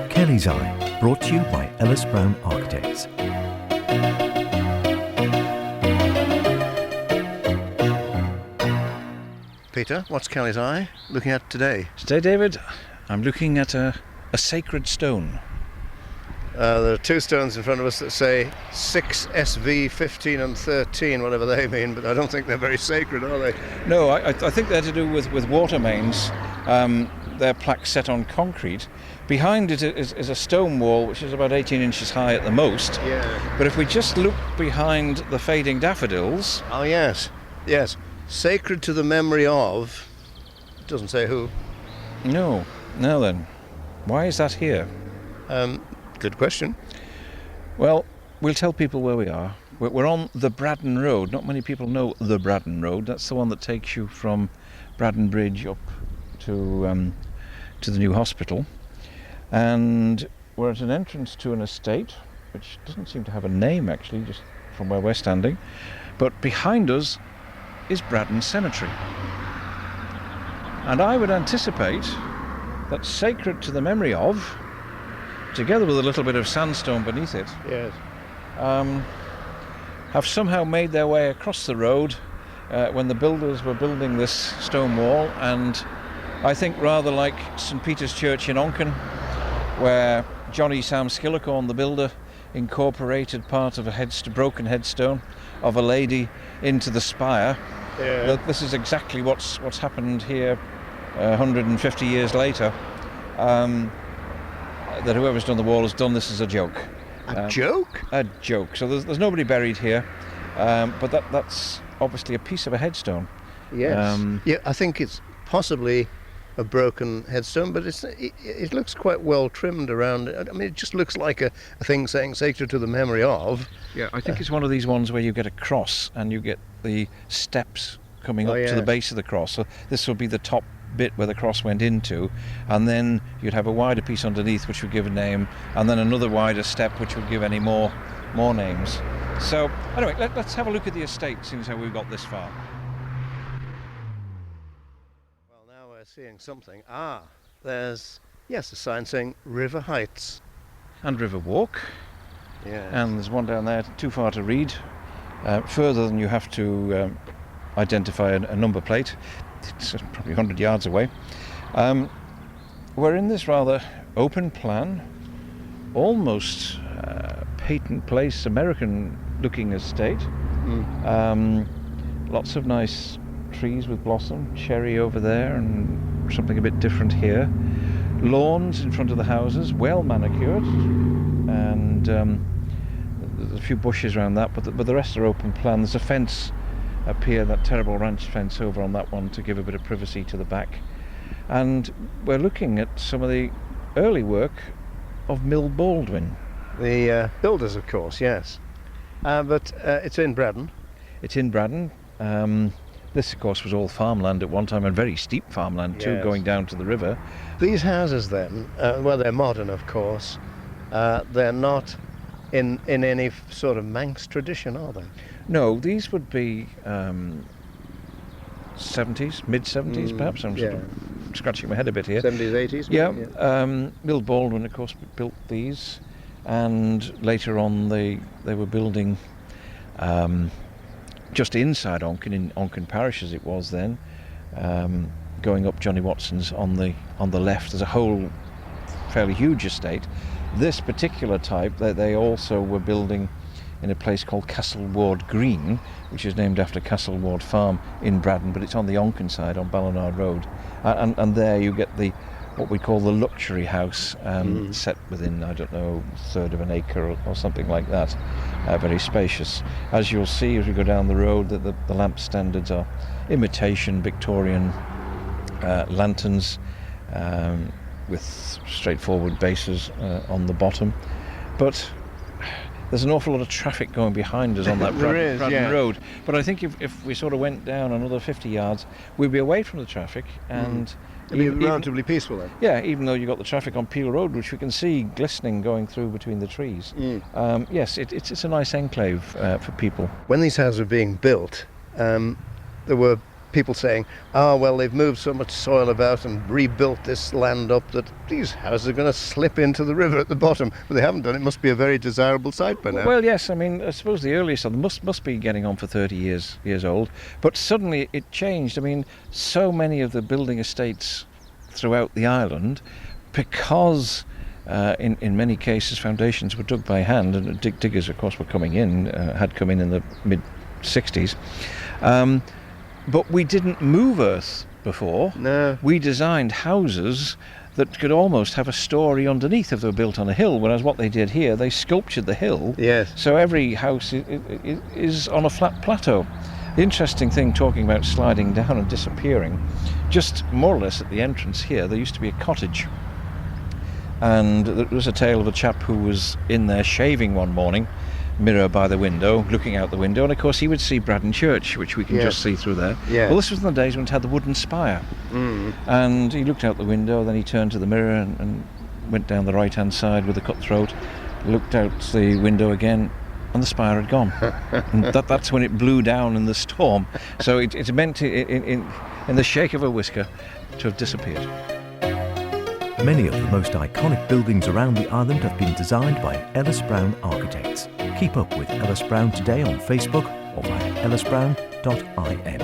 Kelly's Eye, brought to you by Ellis Brown Architects. Peter, what's Kelly's Eye looking at today? Today, David, I'm looking at a sacred stone. There are two stones in front of us that say 6SV 15 and 13, whatever they mean, but I don't think they're very sacred, are they? No, I think they're to do with water mains. They're plaques set on concrete. Behind it is a stone wall which is about 18 inches high at the most. Yeah. But if we just look behind the fading daffodils... Oh, yes. Yes. Sacred to the memory of... It doesn't say who. No. Now then, why is that here? Good question. Well, we'll tell people where we are. We're on the Braddan Road. Not many people know the Braddan Road. That's the one that takes you from Braddan Bridge up to the new hospital. And we're at an entrance to an estate, which doesn't seem to have a name actually, just from where we're standing. But behind us is Braddan Cemetery. And I would anticipate that sacred to the memory of, together with a little bit of sandstone beneath it, Yes. have somehow made their way across the road when the builders were building this stone wall. And I think rather like St Peter's Church in Onken, where Johnny Sam Skillicorn, the builder, incorporated part of a broken headstone of a lady into the spire. Yeah. This is exactly what's happened here 150 years later. That whoever's done the wall has done this as a joke. A joke? A joke. So there's nobody buried here, but that's obviously a piece of a headstone. Yes. Yeah, I think it's possibly a broken headstone, but it looks quite well trimmed around it. I mean, it just looks like a thing saying sacred to the memory of. Yeah, I think it's one of these ones where you get a cross and you get the steps coming up to the base of the cross. So this will be the top bit where the cross went into, and then you'd have a wider piece underneath which would give a name, and then another wider step which would give any more names. So anyway, let's have a look at the estate, seeing as how we've got this far. Well, now we're seeing something. There's a sign saying River Heights And River Walk. Yeah. And there's one down there too far to read, further than you have to identify a number plate. It's probably 100 yards away. We're in this rather open plan, almost patent place, American looking estate. Lots of nice trees with blossom, cherry over there and something a bit different here. Lawns in front of the houses, well manicured, and there's a few bushes around that, but the rest are open plan. There's a fence up here, that terrible ranch fence over on that one, to give a bit of privacy to the back. And we're looking at some of the early work of Mill Baldwin. The builders, of course, yes. But it's in Braddan. It's in Braddan. This, of course, was all farmland at one time, and very steep farmland too, Yes. going down to the river. These houses then, well, they're modern, of course. They're not in any sort of Manx tradition, are they? No, these would be 70s, mid-70s perhaps. I'm sort of scratching my head a bit here. 70s, 80s? Yeah, maybe, Mill Baldwin, of course, built these, and later on they were building just inside Onken, in Onken Parish as it was then, going up Johnny Watson's on the left. There's a whole fairly huge estate. This particular type they also were building in a place called Castle Ward Green, which is named after Castle Ward Farm in Braddan, but it's on the Onken side, on Ballinard Road. And there you get what we call the luxury house, set within, I don't know, a third of an acre or something like that. Very spacious. As you'll see as we go down the road, the lamp standards are imitation Victorian lanterns with straightforward bases on the bottom. But there's an awful lot of traffic going behind us on that Braddan Road. But I think if we sort of went down another 50 yards, we'd be away from the traffic, and it'd be relatively peaceful then. Yeah, even though you've got the traffic on Peel Road, which we can see glistening going through between the trees. Yes, it's a nice enclave for people. When these houses were being built, there were people saying, well, they've moved so much soil about and rebuilt this land up that these houses are going to slip into the river at the bottom. But they haven't done. It must be a very desirable site by now. Well, yes. I mean, I suppose the earliest of them must be getting on for 30 years old. But suddenly it changed. I mean, so many of the building estates throughout the island, because in many cases foundations were dug by hand, and diggers, of course, were coming in, had come in the mid-60s. But we didn't move earth before. No. We designed houses that could almost have a story underneath if they were built on a hill, whereas what they did here, they sculptured the hill. Yes. So every house is on a flat plateau. The interesting thing, talking about sliding down and disappearing, just more or less at the entrance here, there used to be a cottage. And there was a tale of a chap who was in there shaving one morning, mirror by the window, looking out the window, and of course he would see Braddan Church, which we can just see through there. Yeah. Well, this was in the days when it had the wooden spire. And he looked out the window, then he turned to the mirror and went down the right-hand side with a cut throat, looked out the window again, and the spire had gone. And that's when it blew down in the storm. So it's meant to, in the shake of a whisker, to have disappeared. Many of the most iconic buildings around the island have been designed by Ellis Brown Architects. Keep up with Ellis Brown today on Facebook or via ellisbrown.in.